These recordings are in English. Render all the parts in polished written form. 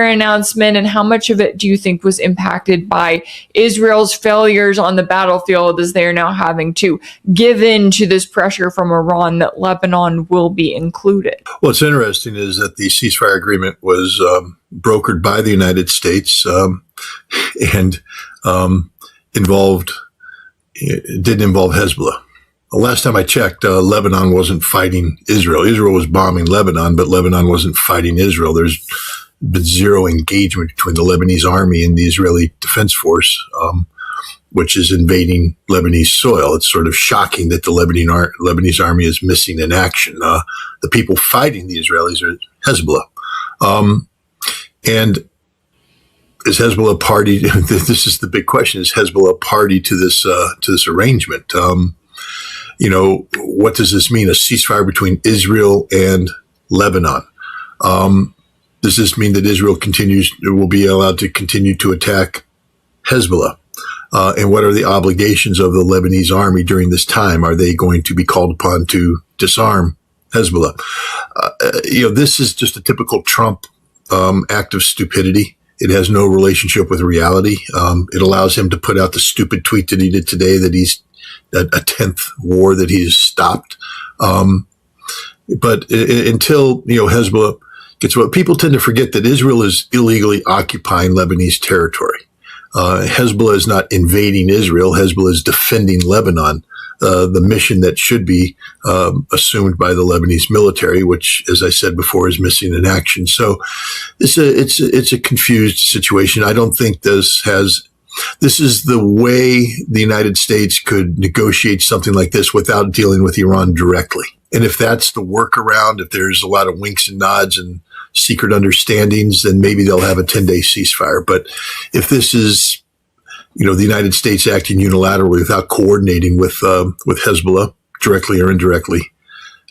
announcement, and how much of it do you think was impacted by Israel's failures on the battlefield, as they are now having to give in to this pressure from Iran that Lebanon will be included? What's interesting is that the ceasefire agreement was brokered by the United States and didn't involve Hezbollah. The last time I checked, Lebanon wasn't fighting Israel. Israel was bombing Lebanon, but Lebanon wasn't fighting Israel. There's been zero engagement between the Lebanese army and the Israeli Defense Force, which is invading Lebanese soil. It's sort of shocking that the Lebanese army is missing in action. The people fighting the Israelis are Hezbollah. And is Hezbollah a party? This is the big question. Is Hezbollah a party to this arrangement? What does this mean? A ceasefire between Israel and Lebanon? Does this mean that Israel will be allowed to continue to attack Hezbollah? And what are the obligations of the Lebanese army during this time? Are they going to be called upon to disarm Hezbollah? This is just a typical Trump act of stupidity. It has no relationship with reality. It allows him to put out the stupid tweet that he did today that he's a 10th war that he's stopped. But until, Hezbollah gets what people tend to forget, that Israel is illegally occupying Lebanese territory. Hezbollah is not invading Israel. Hezbollah is defending Lebanon, the mission that should be assumed by the Lebanese military, which, as I said before, is missing in action. So it's a confused situation. I don't think this is the way the United States could negotiate something like this without dealing with Iran directly. And if that's the workaround, if there's a lot of winks and nods and secret understandings, then maybe they'll have a 10-day ceasefire. But if this is, the United States acting unilaterally without coordinating with Hezbollah, directly or indirectly,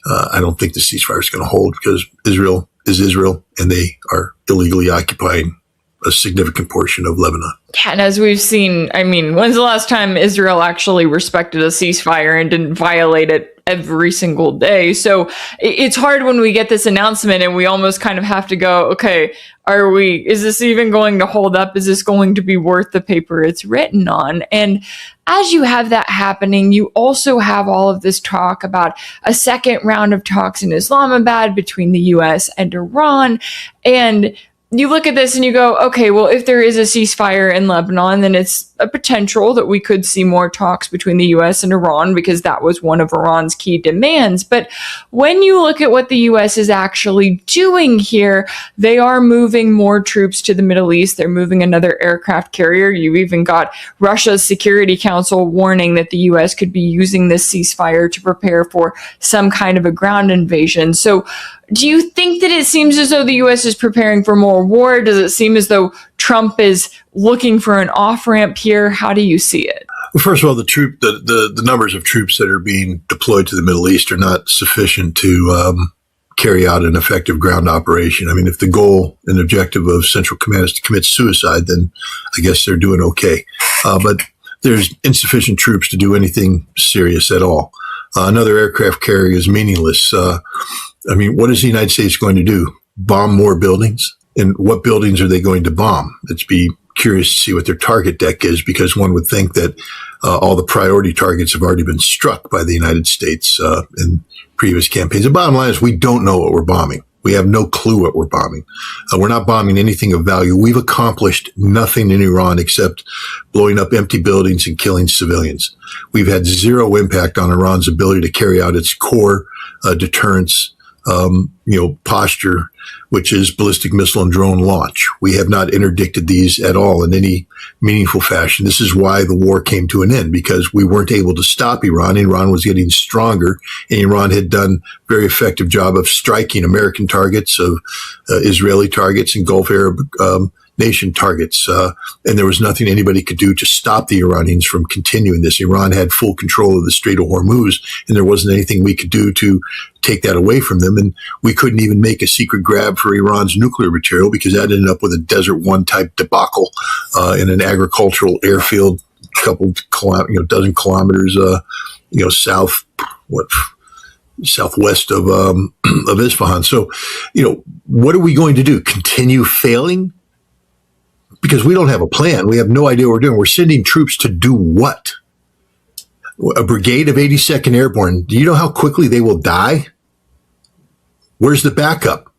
I don't think the ceasefire is going to hold, because Israel is Israel, and they are illegally occupying a significant portion of Lebanon. Yeah, and as we've seen, when's the last time Israel actually respected a ceasefire and didn't violate it every single day? So it's hard when we get this announcement and we almost kind of have to go, okay, is this even going to hold up? Is this going to be worth the paper it's written on? And as you have that happening, you also have all of this talk about a second round of talks in Islamabad between the US and Iran. And you look at this and you go, okay, well, if there is a ceasefire in Lebanon, then it's a potential that we could see more talks between the U.S. and Iran, because that was one of Iran's key demands. But when you look at what the U.S. is actually doing here, they are moving more troops to the Middle East. They're moving another aircraft carrier. You've even got Russia's Security Council warning that the U.S. could be using this ceasefire to prepare for some kind of a ground invasion. So do you think that it seems as though the U.S. is preparing for more war? Does it seem as though Trump is looking for an off-ramp here? How do you see it? Well, first of all, the numbers of troops that are being deployed to the Middle East are not sufficient to carry out an effective ground operation. If the goal and objective of Central Command is to commit suicide, then I guess they're doing okay. But there's insufficient troops to do anything serious at all. Another aircraft carrier is meaningless. What is the United States going to do? Bomb more buildings? And what buildings are they going to bomb? Let's be curious to see what their target deck is, because one would think that all the priority targets have already been struck by the United States in previous campaigns. The bottom line is we don't know what we're bombing. We have no clue what we're bombing. We're not bombing anything of value. We've accomplished nothing in Iran except blowing up empty buildings and killing civilians. We've had zero impact on Iran's ability to carry out its core deterrence posture, which is ballistic missile and drone launch. We have not interdicted these at all in any meaningful fashion. This is why the war came to an end, because we weren't able to stop Iran. Iran was getting stronger, and Iran had done a very effective job of striking American targets, of Israeli targets, and Gulf Arab nation targets. And there was nothing anybody could do to stop the Iranians from continuing this. Iran had full control of the Strait of Hormuz, and there wasn't anything we could do to take that away from them. And we couldn't even make a secret grab for Iran's nuclear material, because that ended up with a Desert One type debacle in an agricultural airfield, dozen kilometers, southwest of Isfahan. So, what are we going to do? Continue failing because we don't have a plan. We have no idea what we're doing. We're sending troops to do what? A brigade of 82nd Airborne. Do you know how quickly they will die? Where's the backup?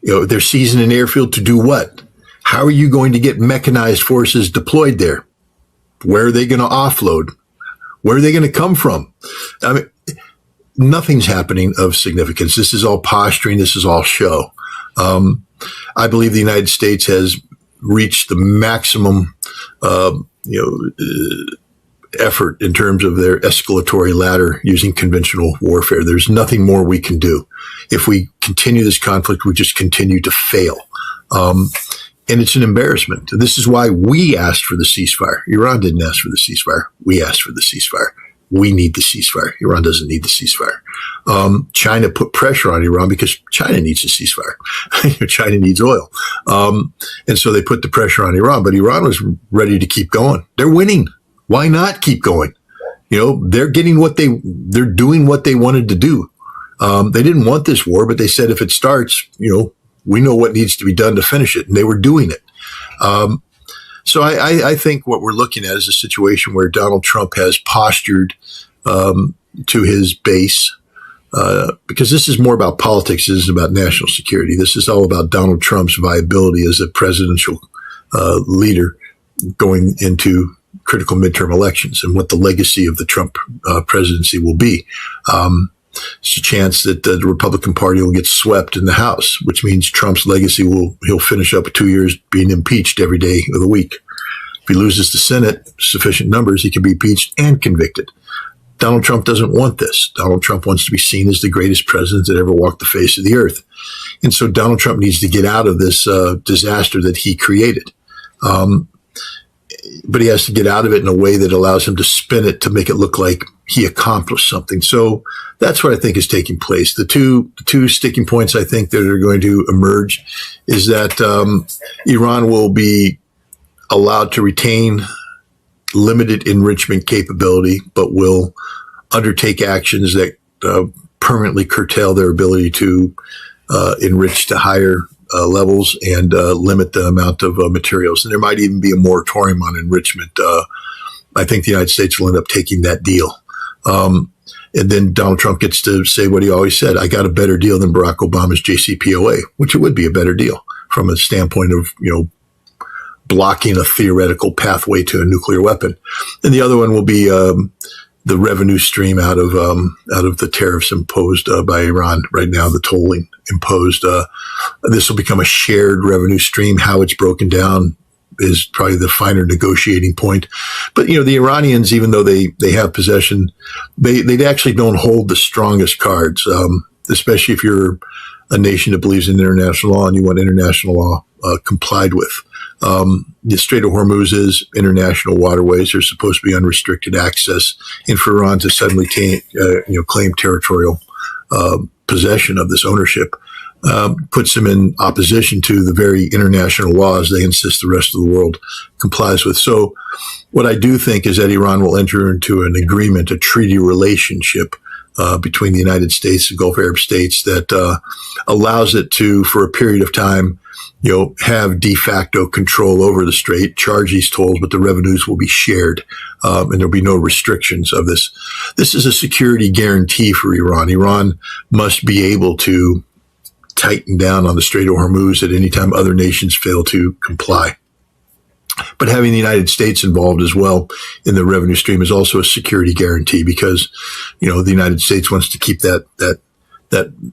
They're seasoned an airfield to do what? How are you going to get mechanized forces deployed there? Where are they going to offload? Where are they going to come from? I mean, nothing's happening of significance. This is all posturing. This is all show. I believe the United States has reached the maximum, effort in terms of their escalatory ladder using conventional warfare. There's nothing more we can do. If we continue this conflict, we just continue to fail. And it's an embarrassment. This is why we asked for the ceasefire. Iran didn't ask for the ceasefire. We asked for the ceasefire. We need the ceasefire. Iran doesn't need the ceasefire. China put pressure on Iran because China needs a ceasefire. China needs oil. And so they put the pressure on Iran, but Iran was ready to keep going. They're winning. Why not keep going? They're getting they're doing what they wanted to do. They didn't want this war, but they said if it starts, we know what needs to be done to finish it. And they were doing it. So I think what we're looking at is a situation where Donald Trump has postured to his base, because this is more about politics. This is about national security. This is all about Donald Trump's viability as a presidential leader going into critical midterm elections and what the legacy of the Trump presidency will be. There's a chance that the Republican Party will get swept in the House, which means Trump's legacy he'll finish up 2 years being impeached every day of the week. If he loses the Senate, sufficient numbers, he can be impeached and convicted. Donald Trump doesn't want this. Donald Trump wants to be seen as the greatest president that ever walked the face of the earth. And so Donald Trump needs to get out of this disaster that he created. But he has to get out of it in a way that allows him to spin it to make it look like he accomplished something. So that's what I think is taking place. The two sticking points I think that are going to emerge is that Iran will be allowed to retain limited enrichment capability, but will undertake actions that permanently curtail their ability to enrich to higher levels and limit the amount of materials. And there might even be a moratorium on enrichment. I think the United States will end up taking that deal. And then Donald Trump gets to say what he always said: I got a better deal than Barack Obama's JCPOA, which it would be a better deal from a standpoint of, blocking a theoretical pathway to a nuclear weapon. And the other one will be the revenue stream out of the tariffs imposed by Iran right now, the tolling imposed. This will become a shared revenue stream. How it's broken down is probably the finer negotiating point. But, the Iranians, even though they have possession, they actually don't hold the strongest cards, especially if you're a nation that believes in international law and you want international law complied with. The Strait of Hormuz is international waterways. There's supposed to be unrestricted access. And for Iran to suddenly claim territorial possession of this ownership puts them in opposition to the very international laws they insist the rest of the world complies with. So what I do think is that Iran will enter into an agreement, a treaty relationship between the United States and Gulf Arab states that allows it to, for a period of time, have de facto control over the strait, charge these tolls, but the revenues will be shared, and there'll be no restrictions of this. This is a security guarantee for Iran. Iran must be able to tighten down on the Strait of Hormuz at any time other nations fail to comply. But having the United States involved as well in the revenue stream is also a security guarantee because, the United States wants to keep that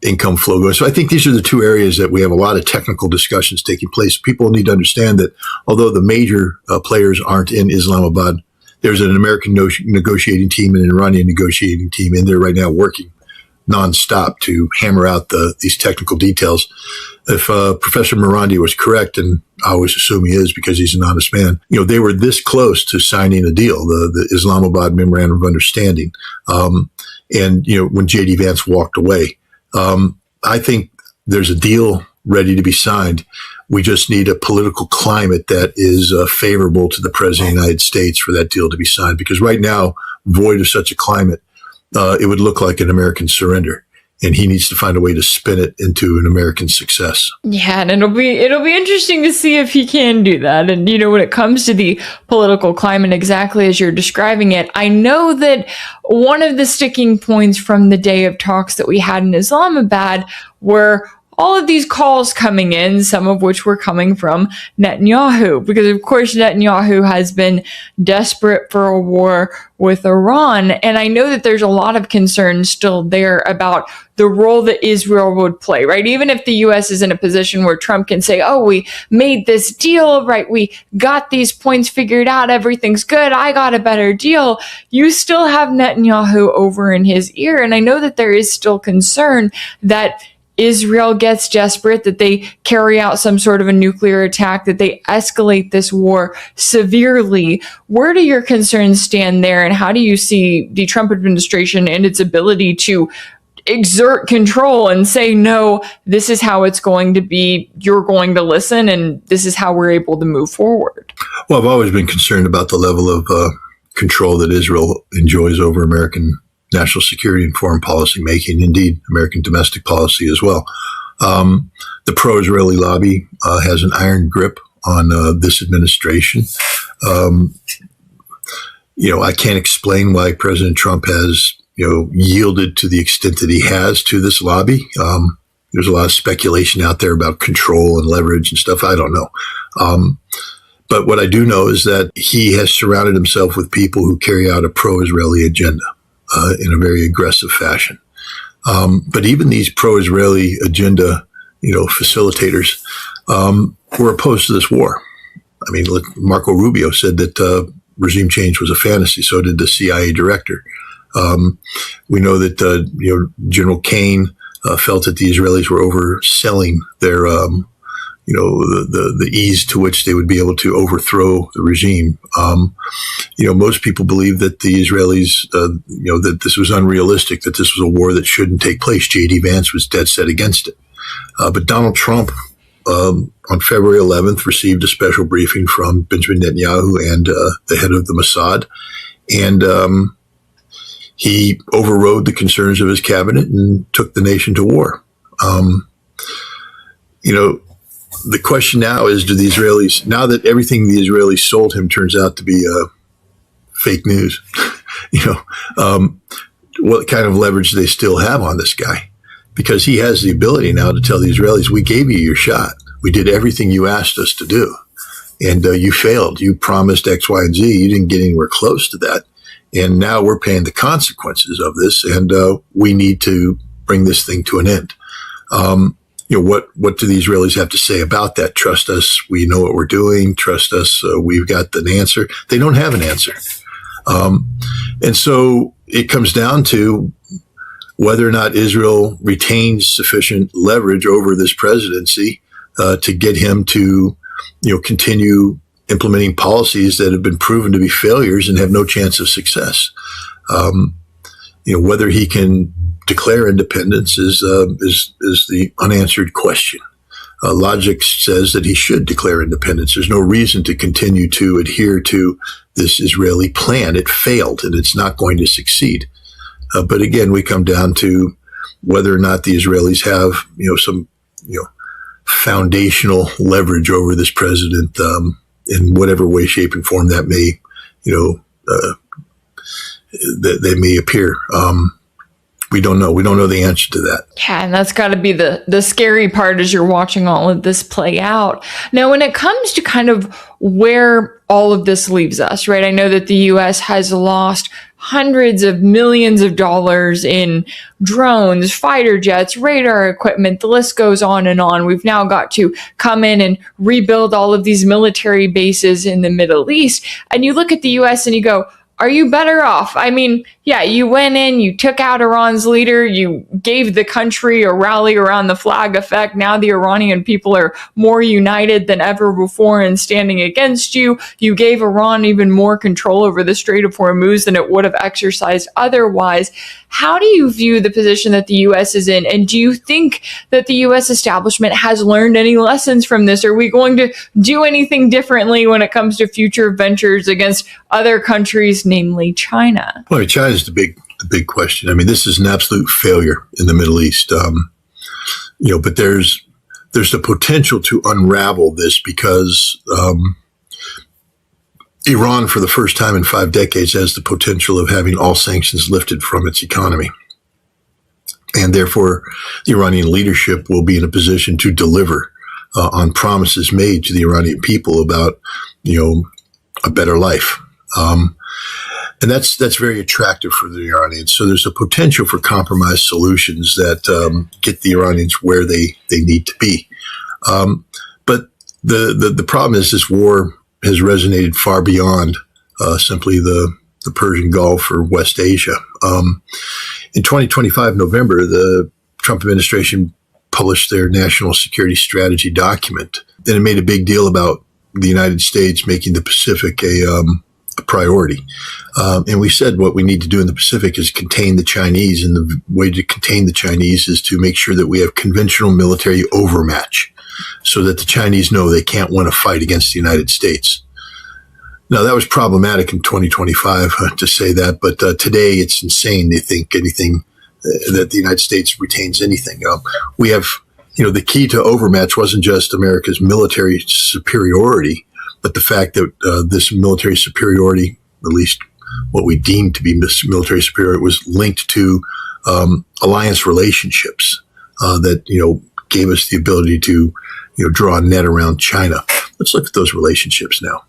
income flow going. So I think these are the two areas that we have a lot of technical discussions taking place. People need to understand that although the major players aren't in Islamabad, there's an American negotiating team and an Iranian negotiating team in there right now working nonstop to hammer out these technical details. If Professor Morandi was correct, and I always assume he is because he's an honest man, they were this close to signing a deal, the Islamabad Memorandum of Understanding. And when J.D. Vance walked away, I think there's a deal ready to be signed. We just need a political climate that is favorable to the President of the United States for that deal to be signed. Because right now, void of such a climate, it would look like an American surrender. and he needs to find a way to spin it into an American success. Yeah, and it'll be interesting to see if he can do that. And when it comes to the political climate, exactly as you're describing it, I know that one of the sticking points from the day of talks that we had in Islamabad were all of these calls coming in, some of which were coming from Netanyahu, because of course Netanyahu has been desperate for a war with Iran. And I know that there's a lot of concern still there about the role that Israel would play, right? Even if the U.S. is in a position where Trump can say, oh, we made this deal, right? We got these points figured out. Everything's good. I got a better deal. You still have Netanyahu over in his ear. And I know that there is still concern that Israel gets desperate, that they carry out some sort of a nuclear attack, that they escalate this war severely. Where do your concerns stand there, and how do you see the Trump administration and its ability to exert control and say, no, this is how it's going to be, you're going to listen, and this is how we're able to move forward? Well, I've always been concerned about the level of control that Israel enjoys over American national security and foreign policy making, indeed American domestic policy as well. The pro-Israeli lobby has an iron grip on this administration. I can't explain why President Trump has yielded to the extent that he has to this lobby. There's a lot of speculation out there about control and leverage and stuff. I don't know. But what I do know is that he has surrounded himself with people who carry out a pro-Israeli agenda in a very aggressive fashion. But even these pro-Israeli agenda, facilitators were opposed to this war. I mean, Marco Rubio said that regime change was a fantasy. So did the CIA director. We know that General Kane felt that the Israelis were overselling their the ease to which they would be able to overthrow the regime. Most people believe that the Israelis, that this was unrealistic, that this was a war that shouldn't take place. J.D. Vance was dead set against it. But Donald Trump, on February 11th, received a special briefing from Benjamin Netanyahu and the head of the Mossad. And he overrode the concerns of his cabinet and took the nation to war. The question now is, do the Israelis, now that everything the Israelis sold him turns out to be fake news, what kind of leverage do they still have on this guy? Because he has the ability now to tell the Israelis, we gave you your shot. We did everything you asked us to do. And you failed. You promised X, Y, and Z. You didn't get anywhere close to that. And now we're paying the consequences of this. And we need to bring this thing to an end. What do the Israelis have to say about that? Trust us. We know what we're doing. Trust us. We've got an answer. They don't have an answer. And so it comes down to whether or not Israel retains sufficient leverage over this presidency to get him to, continue implementing policies that have been proven to be failures and have no chance of success. Whether he can declare independence is the unanswered question. Logic says that he should declare independence. There's no reason to continue to adhere to this Israeli plan. It failed, and it's not going to succeed. But again, we come down to whether or not the Israelis have, some, foundational leverage over this president in whatever way, shape, and form that may, that they may appear. We don't know. We don't know the answer to that. Yeah, and that's got to be the scary part as you're watching all of this play out. Now, when it comes to kind of where all of this leaves us, right? I know that the U.S. has lost hundreds of millions of dollars in drones, fighter jets, radar equipment. The list goes on and on. We've now got to come in and rebuild all of these military bases in the Middle East. And you look at the U.S. and you go, are you better off? I mean, yeah, you went in, you took out Iran's leader, you gave the country a rally around the flag effect. Now the Iranian people are more united than ever before in standing against you. You gave Iran even more control over the Strait of Hormuz than it would have exercised otherwise. How do you view the position that the U.S. is in? And do you think that the U.S. establishment has learned any lessons from this? Are we going to do anything differently when it comes to future ventures against other countries, namely China? Well, China is the big the big question. I mean, this is an absolute failure in the Middle East. But there's the potential to unravel this because Iran, for the first time in 5 decades, has the potential of having all sanctions lifted from its economy. And therefore, the Iranian leadership will be in a position to deliver on promises made to the Iranian people about, a better life. And that's very attractive for the Iranians. So there's a potential for compromise solutions that get the Iranians where they need to be. But the problem is this war has resonated far beyond simply the Persian Gulf or West Asia. In 2025 November, the Trump administration published their national security strategy document, and it made a big deal about the United States making the Pacific a priority. And we said what we need to do in the Pacific is contain the Chinese, and the way to contain the Chinese is to make sure that we have conventional military overmatch so that the Chinese know they can't win a fight against the United States. Now, that was problematic in 2025 to say that, but today it's insane. They think anything that the United States retains anything. We have, the key to overmatch wasn't just America's military superiority, but the fact that this military superiority, at least what we deemed to be military superiority, was linked to alliance relationships that, gave us the ability to, draw a net around China. Let's look at those relationships now.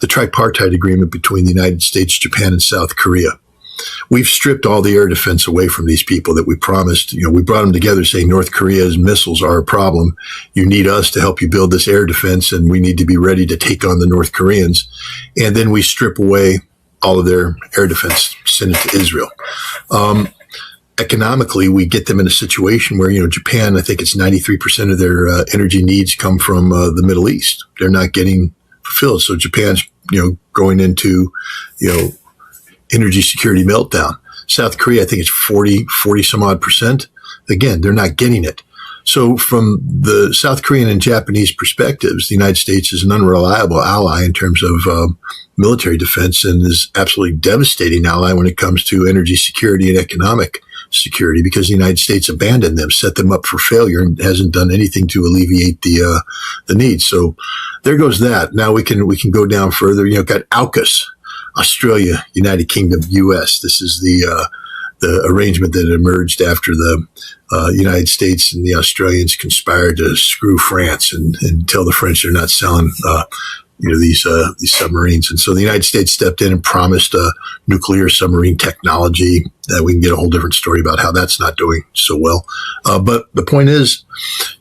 The tripartite agreement between the United States, Japan, and South Korea. We've stripped all the air defense away from these people that we promised. We brought them together saying North Korea's missiles are a problem. You need us to help you build this air defense, and we need to be ready to take on the North Koreans. And then we strip away all of their air defense, send it to Israel. Economically, we get them in a situation where, Japan, I think it's 93% of their energy needs come from the Middle East. They're not getting fulfilled. So Japan's, going into, energy security meltdown. South Korea, I think it's 40 some odd percent. Again, they're not getting it. So from the South Korean and Japanese perspectives, the United States is an unreliable ally in terms of military defense and is absolutely devastating ally when it comes to energy security and economic security, because the United States abandoned them, set them up for failure, and hasn't done anything to alleviate the needs. So there goes that. Now we can go down further. Got AUKUS, Australia, United Kingdom, U.S. This is the arrangement that emerged after the United States and the Australians conspired to screw France and tell the French they're not selling these submarines. And so the United States stepped in and promised nuclear submarine technology. We can get a whole different story about how that's not doing so well. But the point is,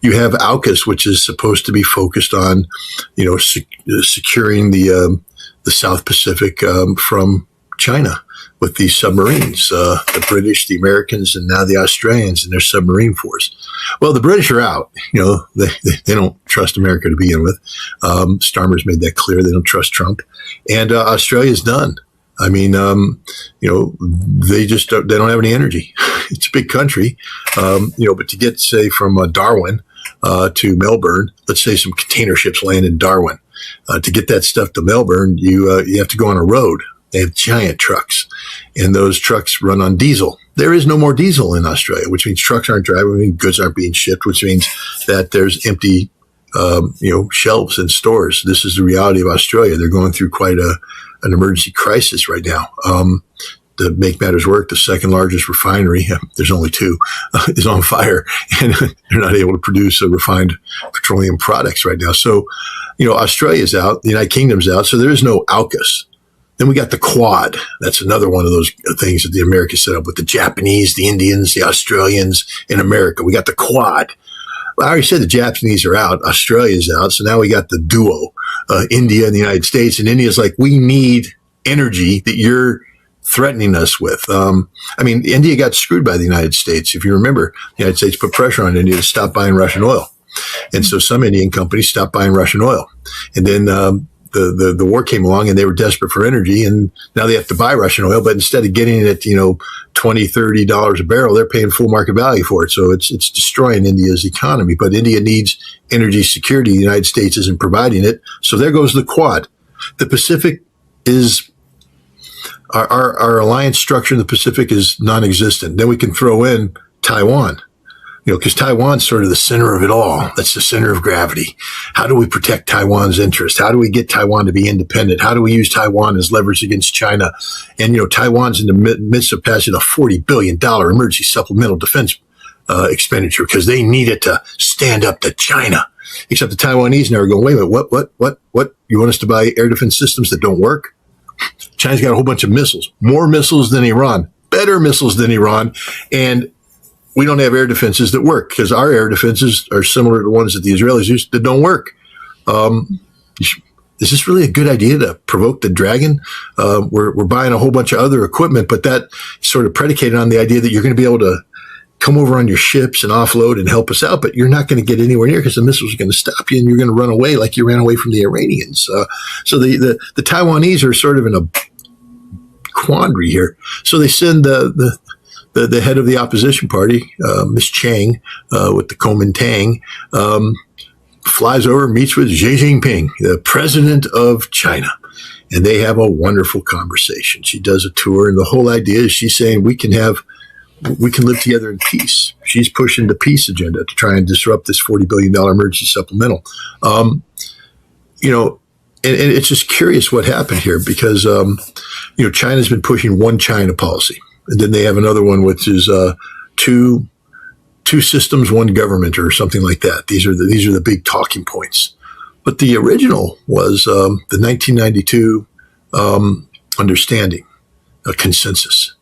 you have AUKUS, which is supposed to be focused on, securing the South Pacific from China with these submarines, the British, the Americans, and now the Australians and their submarine force. Well, the British are out. They don't trust America to begin with. Starmer's made that clear. They don't trust Trump. And Australia's done. I mean, they don't have any energy. It's a big country, but to get, say, from Darwin to Melbourne, let's say some container ships land in Darwin. To get that stuff to Melbourne, you have to go on a road. They have giant trucks, and those trucks run on diesel. There is no more diesel in Australia, which means trucks aren't driving, which means goods aren't being shipped, which means that there's empty, shelves in stores. This is the reality of Australia. They're going through quite an emergency crisis right now. To make matters work, the second largest refinery, there's only two, is on fire, and they're not able to produce refined petroleum products right now. So, Australia's out, the United Kingdom's out, so there is no AUKUS. Then we got the Quad. That's another one of those things that the Americans set up with the Japanese, the Indians, the Australians, in America. We got the Quad. Well, I already said the Japanese are out. Australia's out. So now we got the duo, India and the United States. And India's like, we need energy that you're threatening us with. India got screwed by the United States. If you remember, the United States put pressure on India to stop buying Russian oil. And so some Indian companies stopped buying Russian oil. And then the war came along and they were desperate for energy, and now they have to buy Russian oil, but instead of getting it at, $20, $30 a barrel, they're paying full market value for it. So it's destroying India's economy. But India needs energy security. The United States isn't providing it. So there goes the Quad. The Pacific is our alliance structure in the Pacific is non-existent. Then we can throw in Taiwan, because Taiwan's sort of the center of it all. That's the center of gravity. How do we protect Taiwan's interest? How do we get Taiwan to be independent? How do we use Taiwan as leverage against China? And, Taiwan's in the midst of passing a $40 billion emergency supplemental defense expenditure because they need it to stand up to China. Except the Taiwanese now are going, wait a minute, what? You want us to buy air defense systems that don't work? China's got a whole bunch of missiles, more missiles than Iran, better missiles than Iran, and we don't have air defenses that work because our air defenses are similar to the ones that the Israelis use that don't work. Is this really a good idea to provoke the dragon? We're buying a whole bunch of other equipment, but that sort of predicated on the idea that you're going to be able to come over on your ships and offload and help us out, but you're not going to get anywhere near because the missiles are going to stop you and you're going to run away like you ran away from the Iranians. So the Taiwanese are sort of in a quandary here. So they send the head of the opposition party, Miss Chang, with the Kuomintang, flies over, meets with Xi Jinping, the president of China. And they have a wonderful conversation. She does a tour, and the whole idea is she's saying we can live together in peace. She's pushing the peace agenda to try and disrupt this $40 billion emergency supplemental. And it's just curious what happened here because, China's been pushing one China policy. And then they have another one, which is two systems, one government, or something like that. These are the big talking points. But the original was the 1992 understanding, a consensus.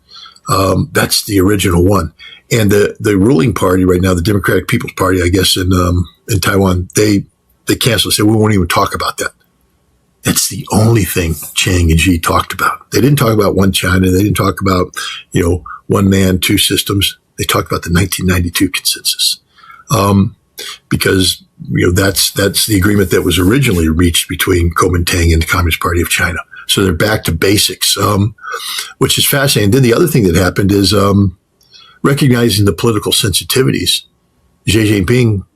That's the original one. And the ruling party right now, the Democratic People's Party, I guess in Taiwan, they canceled. Said we won't even talk about that. That's the only thing Chang and Xi talked about. They didn't talk about one China. They didn't talk about, one man, two systems. They talked about the 1992 consensus. Because, that's the agreement that was originally reached between Kuomintang and the Communist Party of China. So they're back to basics, which is fascinating. Then the other thing that happened is recognizing the political sensitivities. Xi Jinping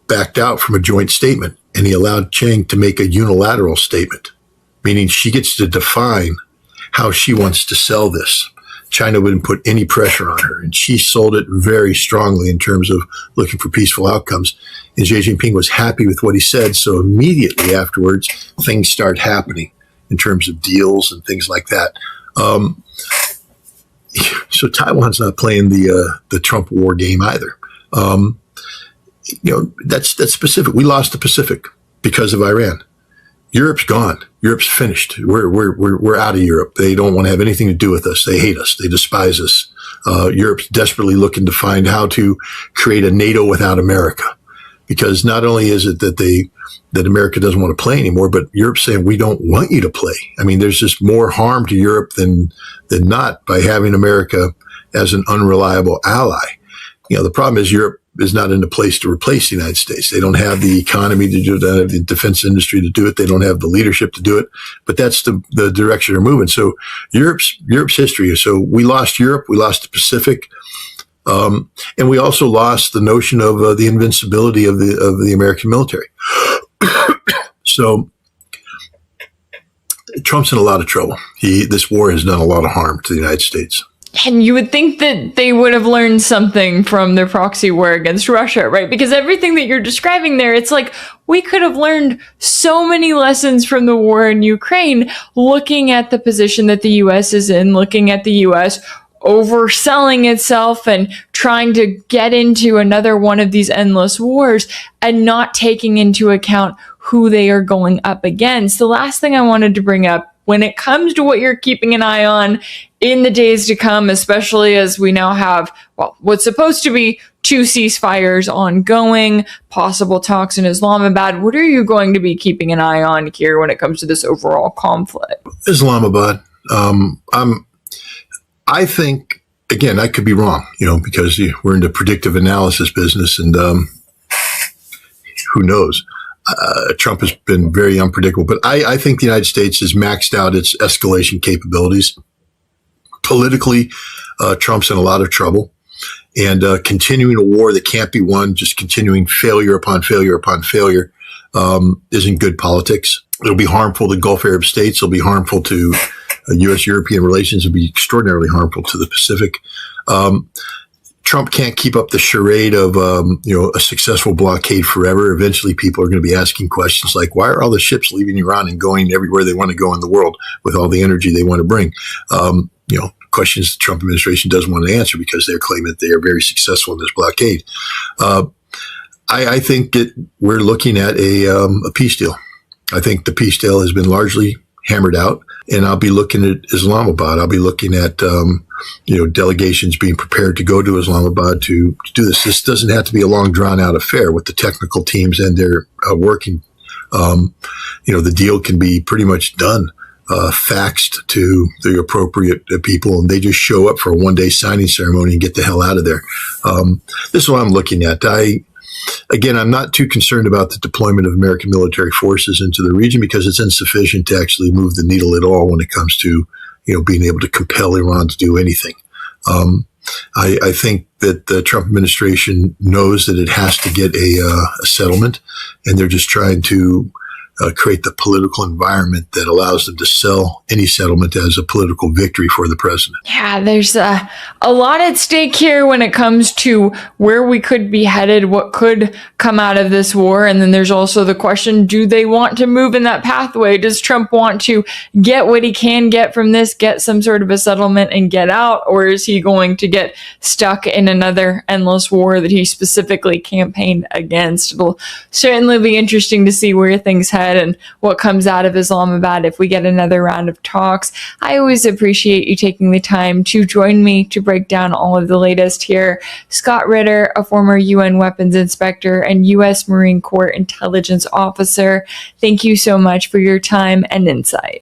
backed out from a joint statement. And he allowed Chang to make a unilateral statement, meaning she gets to define how she wants to sell this. China wouldn't put any pressure on her, and she sold it very strongly in terms of looking for peaceful outcomes. And Xi Jinping was happy with what he said, so immediately afterwards, things start happening in terms of deals and things like that. So Taiwan's not playing the Trump war game either. That's specific. We lost the Pacific because of Iran. Europe's gone. Europe's finished. We're out of Europe. They don't want to have anything to do with us. They hate us. They despise us. Europe's desperately looking to find how to create a NATO without America, because not only is it that America doesn't want to play anymore, but Europe's saying we don't want you to play. I mean, there's just more harm to Europe than not by having America as an unreliable ally. The problem is Europe is not in a place to replace the United States. They don't have the economy to do it. They don't have the defense industry to do it. They don't have the leadership to do it. But that's the direction they're moving. So Europe's history. So we lost Europe. We lost the Pacific. And we also lost the notion of the invincibility of the American military. So Trump's in a lot of trouble. This war has done a lot of harm to the United States. And you would think that they would have learned something from their proxy war against Russia, right? Because everything that you're describing there, it's like we could have learned so many lessons from the war in Ukraine, looking at the position that the U.S. is in, looking at the U.S. overselling itself and trying to get into another one of these endless wars and not taking into account who they are going up against. The last thing I wanted to bring up, when it comes to what you're keeping an eye on in the days to come, especially as we now have, what's supposed to be 2 ceasefires ongoing, possible talks in Islamabad, what are you going to be keeping an eye on here when it comes to this overall conflict? Islamabad. I think, again, I could be wrong, because we're in the predictive analysis business, and who knows? Trump has been very unpredictable, but I think the United States has maxed out its escalation capabilities. Politically, Trump's in a lot of trouble, and continuing a war that can't be won, just continuing failure upon failure upon failure, isn't good politics. It'll be harmful to Gulf Arab states. It'll be harmful to U.S.-European relations would be extraordinarily harmful to the Pacific. Trump can't keep up the charade of, a successful blockade forever. Eventually, people are going to be asking questions like, why are all the ships leaving Iran and going everywhere they want to go in the world with all the energy they want to bring? Questions the Trump administration doesn't want to answer because they're claiming that they are very successful in this blockade. I think that we're looking at a peace deal. I think the peace deal has been largely hammered out, and I'll be looking at Islamabad. I'll be looking at delegations being prepared to go to Islamabad to do this. This doesn't have to be a long, drawn-out affair with the technical teams and their working. The deal can be pretty much done, faxed to the appropriate people, and they just show up for a one-day signing ceremony and get the hell out of there. This is what I'm looking at. I'm not too concerned about the deployment of American military forces into the region because it's insufficient to actually move the needle at all when it comes to, being able to compel Iran to do anything. I think that the Trump administration knows that it has to get a settlement, and they're just trying to create the political environment that allows them to sell any settlement as a political victory for the president. Yeah, there's a lot at stake here when it comes to where we could be headed, what could come out of this war. And then there's also the question, do they want to move in that pathway? Does Trump want to get what he can get from this, get some sort of a settlement and get out? Or is he going to get stuck in another endless war that he specifically campaigned against? It'll certainly be interesting to see where things head and what comes out of Islamabad if we get another round of talks. I always appreciate you taking the time to join me to break down all of the latest here. Scott Ritter, a former UN weapons inspector and U.S. Marine Corps intelligence officer, thank you so much for your time and insight.